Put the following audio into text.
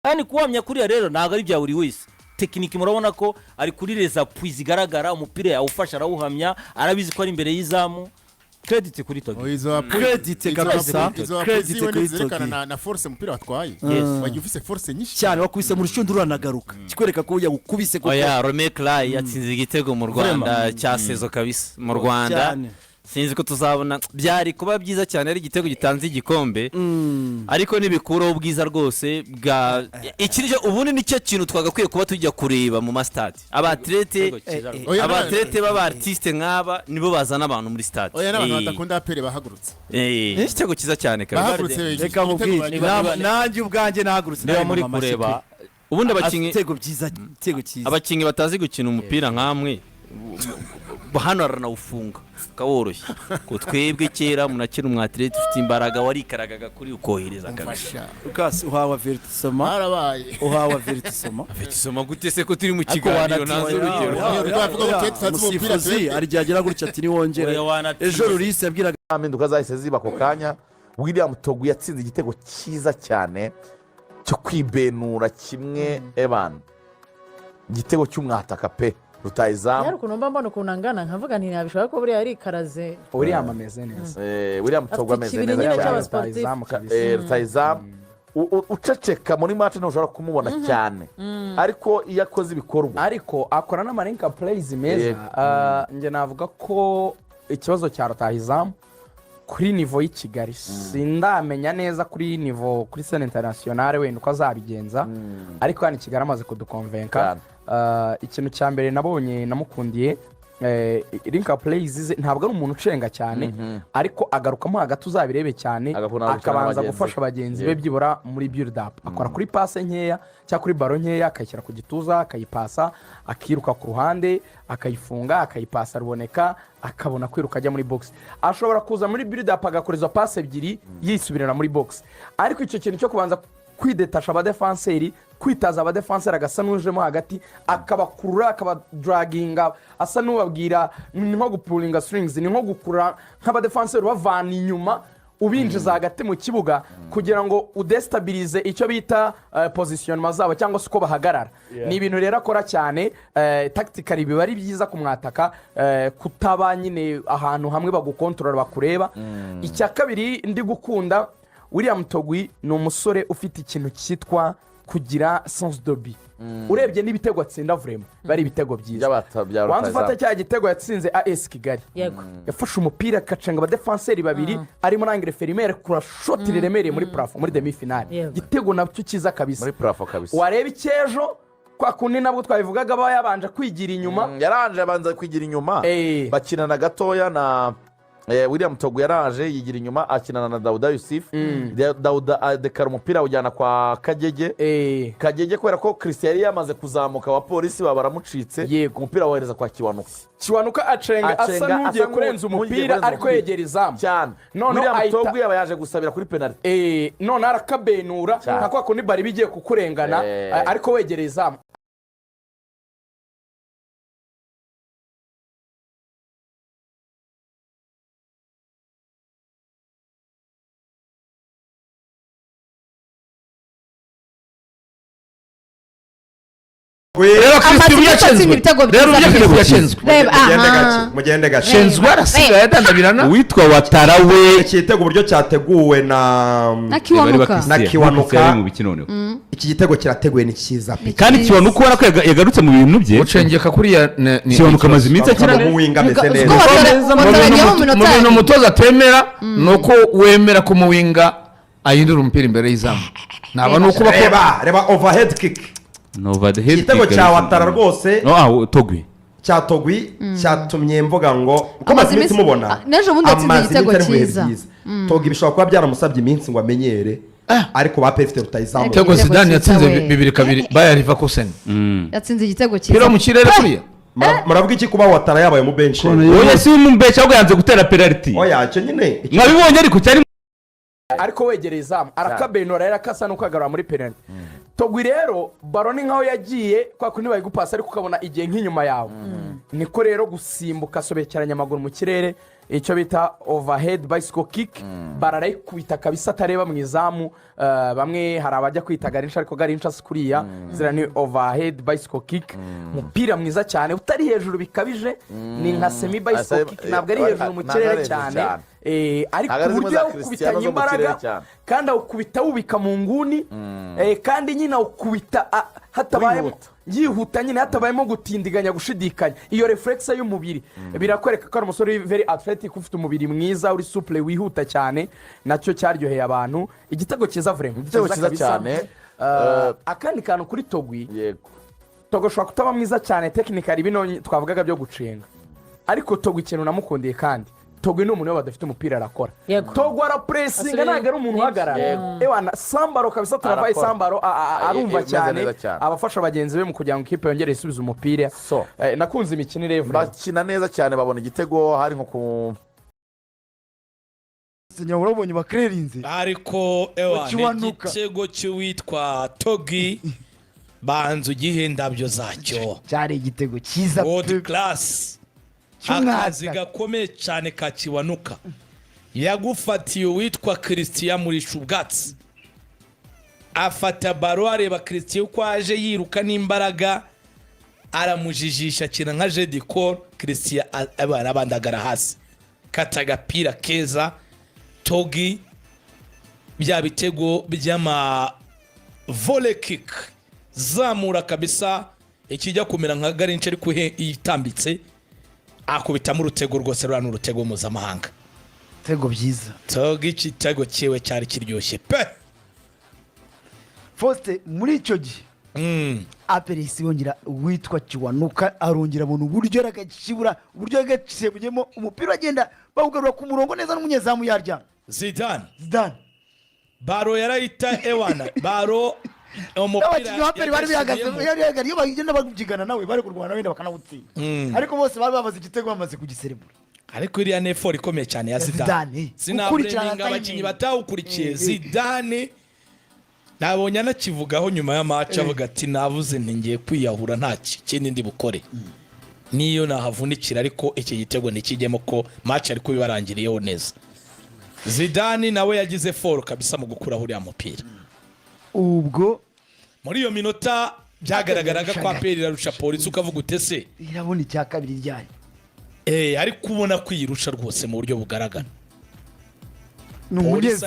kandi kuwamya kuriya rero ntago ari bya buri wese tekiniki murabona ko ari kuri reza puizi igaragara umupira yawufasha arawuhamya arabizi ko ari imbere y'izamu credit kuri Togui credit kabisa credit kuri Togui na force umupira watwaye wagiye ufise force nyinshi cyane wakubise mu rushundo uranagaruka kikwereka ko yagukubise ko oya Romeclay yatsinze igitego mu Rwanda cya sezo kabisa mu Rwanda sinzi ko tuzabona byari kuba byiza cyane ari igitego gitanze igikombe ariko nibikuraho ubwiza rwose bwa ikirije ubundi nicyo kintu twagakwiye kuba tujya kureba mu mastade abatlete b'abartiste nk'aba nibo bazana abantu muri stade oya n'abantu badakunda apere bahagurutse igitego kiza cyane kabisa reka nkubwire nanjye ubwanjye nahagurutse niba muri kureba ubundi abakinyi igitego byiza igitego cyiza abakinyi batazi gukina umupira nkamwe hano aranawufunga kaworoshye ko twebwe kera munakira umwatlete ufite imbaraga warikaragaga kuri ukohereza kabisa ukasi uhawa vertisoma harabaye uhawa vertisoma gute se ko turi mu kiganiro nazo urugero umusifuzi arijyagira gutya ati niwongere ejo Rulise yabwiraga impinduka zahise ziba ako kanya William Togui yatsinze igitego cyiza cyane cyo kwibenura kimwe igitego cy'umwataka pe rutayizamu yari kunomba mbona kunangana nkavuga nti nabishaka ko buri yari karaze William ameze neza William Togui ameze neza rutayizamu uceceka muri match ntushobora kumubona cyane ariko iyo akoze ibikorwa ariko akora n'amarenka plays meza nge navuga ko ikibazo cya rutayizamu kuri niveau y'i Kigali sindamenya neza kuri niveau kuri scène internationale wenda uko azabigenza ariko hano i Kigali amaze kudukonvenka ikintu cya mbere nabonye namukundiye rinka plays ntabwo ari umuntu ucenga cyane ariko agarukamo hagati uzabirebe cyane akabanza gufasha abagenzi be byibura muri build up akora kuri passe nkeya cyangwa kuri ballon nkeya akayishyira ku gituza akayipasa akiruka ku ruhande akayifunga akayipasa ruboneka akabona kwiruka ajya muri box ashobora kuza muri build up agakoreza passe ebyiri yisubirana muri box ariko icyo kintu cyo kubanza kwidetasha abadefenseri kwitaza abadefenseri agasa n'ujemo hagati akabakurura akabadraginga asa n'ubabwira ni nko gupulinga strings ni nko gukura nk'abadefenseri bavana inyuma ubinjiza hagati mu kibuga kugira ngo udestabilize icyo bita position zabo cyangwa se uko bahagarara ni ibintu rero akora cyane tactically biba ari byiza kumwataka kutaba nyine ahantu hamwe bagukontorora bakureba icya kabiri ndi gukunda William Togui ni umusore ufite ikintu cyitwa kugira sens de but urebye n'ibitego atsinda vraiment bari ibitego byiza wanze ufata cya gitego yatsinze AS Kigali yafashe umupira akacenga abadefenseri babiri ari muri angle fermere kura shot riremereye muri plafond muri demi finale gitego nabyo kiza kabisa muri plafond kabisa wareba icyejo kwa kundi nabwo twabivugaga ba yabanje kwigira inyuma yaranje abanza kwigira inyuma bakinana gatoya na William Togui yaraje yigira inyuma akinana na Dauda Yusuf Dauda adekara umupira ujyana kwa Kagege kubera ko Christian yamaze kuzamuka wa polisi baramucitse umupira wohereza kwa Kiwanuka acenga asa n'ugiye kurenza umupira ariko yegera izamu cyane William Togui yaba yaje gusabira kuri penalty none arakabenura nka kundi bari bigiye kukurengana ariko wegereye izamu rero Christian yacenzwe mugende gace cenzwe arasigaye adandabirana witwa Watarawe igitego uburyo cyateguwe na Kiwanuka iki gitego kirateguwe ni cyiza kandi Kiwanuka ubona ko yagarutse mu bintu bye ucengeka kuriya Kiwanuka amaze iminsi akina mu winga meze neza mu mutoza atemera nuko wemera ko mu winga ahindura umupira imbere y'izamu naba nuko reba overhead kick igitego cya Watara rwose cya Togui cyatumye mvuga ngo uko amaze iminsi mubona n'ejo bundi yatsinze igitego cyiza Togui bishobora kuba byaramusabye iminsi ngo amenyere ariko ba pefite rutayizamu igitego Zidane yatsinze 2-2 Bayer Leverkusen yatsinze igitego cyiza kira mu kirere kuriya muravuga iki kuba Watara yabaye mu bench oya si mu bench ahubwo yanze gutera penalty oya cyo nyine mwabibonye ariko cyari ariko wegereye izamu arakabenura rero akasa n'ukagarura muri penalty Togui rero baroni nkaho yagiye kwa kundi bayigupasa ariko ukabona igihe nk'inyuma yawe niko rero gusimbuka sobekeranya amaguru mu kirere icyo bita overhead bicycle kick bararayikubita kabisa atareba mu izamu bamwe hari abajya kwita garinca ariko garinca si kuriya ziriya ni overhead bicycle kick umupira mwiza cyane utari hejuru bikabije ni nka semi bicycle kick ntabwo ari hejuru mu kirere cyane ariko uburyo awukubitanye imbaraga kandi awukubita wubika mu nguni kandi nyine awukubita hatabayemo yihuta nyine hatabayemo gutindiganya gushidikanya iyo reflexe y'umubiri birakwereka ko ari umusore very athletic ufite umubiri mwiza uri supple wihuta cyane nacyo cyaryoheye abantu igitego cyiza vraiment igitego cyiza cyane akandi kantu kuri Togui yego Togui ashobora kutaba mwiza cyane technically bino twavugaga byo gucenga ariko Togui ikintu namukundiye kandi Togui ni umuntu badafite umupira arakora Togui arapressinga ntabwo ari umuntu uhagarara ewana sambaro kabisa turavaye sambaro arumva cyane abafasha bagenzi be mu kugira ngo ikipe yongere isubize umupira nakunze imikinire bakina neza cyane babona igitego hari nko ku sinyabura ubonye bakrerinze ariko ewana igitego cy'uwitwa Togui banzu gihendabyo zacyo cyari igitego cyiza world class akazi gakomeye cyane ka Kiwanuka yagufatiye uwitwa Christian murisha ubwatsi afata baro areba Christian uko aje yiruka n'imbaraga aramujijisha kina nka Jedikor Christian abandagara hasi kata agapira keza Togui bya bitego by'ama volley kick zamura kabisa ikijya kumera nka garince ariko itambitse akubitamo urutego rwose rurana urutego mpuzamahanga tego byiza Togui igitego cyewe cyari kiryoshye pe Faustin muri icyo gihe aperesi yongera witwa Kiwanuka arongera abona uburyo aragakibura uburyo agacibuyemo umupira agenda bawugarura ku murongo neza n'umunyezamu yarya Zidane baro yarayita ewana baro umupira bari bihagaze yari iyo bagenda babyigana nawe bari kurwana wenda bakanawutsinda ariko bose bari bamaze igitego bamaze kugiserebura ariko iriya ni effort ikomeye cyane ya Zidane sinabureminga abakinnyi batawukurikiye Zidane nabonye anakivugaho nyuma ya match avuga ati navuze ntingiye kwiyahura nta kindi ndi bukore niyo nahavunikira ariko iki gitego nikijyemo ko match ariko bibarangiriyeho neza Zidane nawe yagize effort kabisa mu gukura uriya mupira ubwo muri iyo minota byagaragaraga kwa Perira rusha polisi ukavuga utese irabona icya kabiri ryayo ariko ubona kwirusha rwose mu buryo bugaragara n'umugeza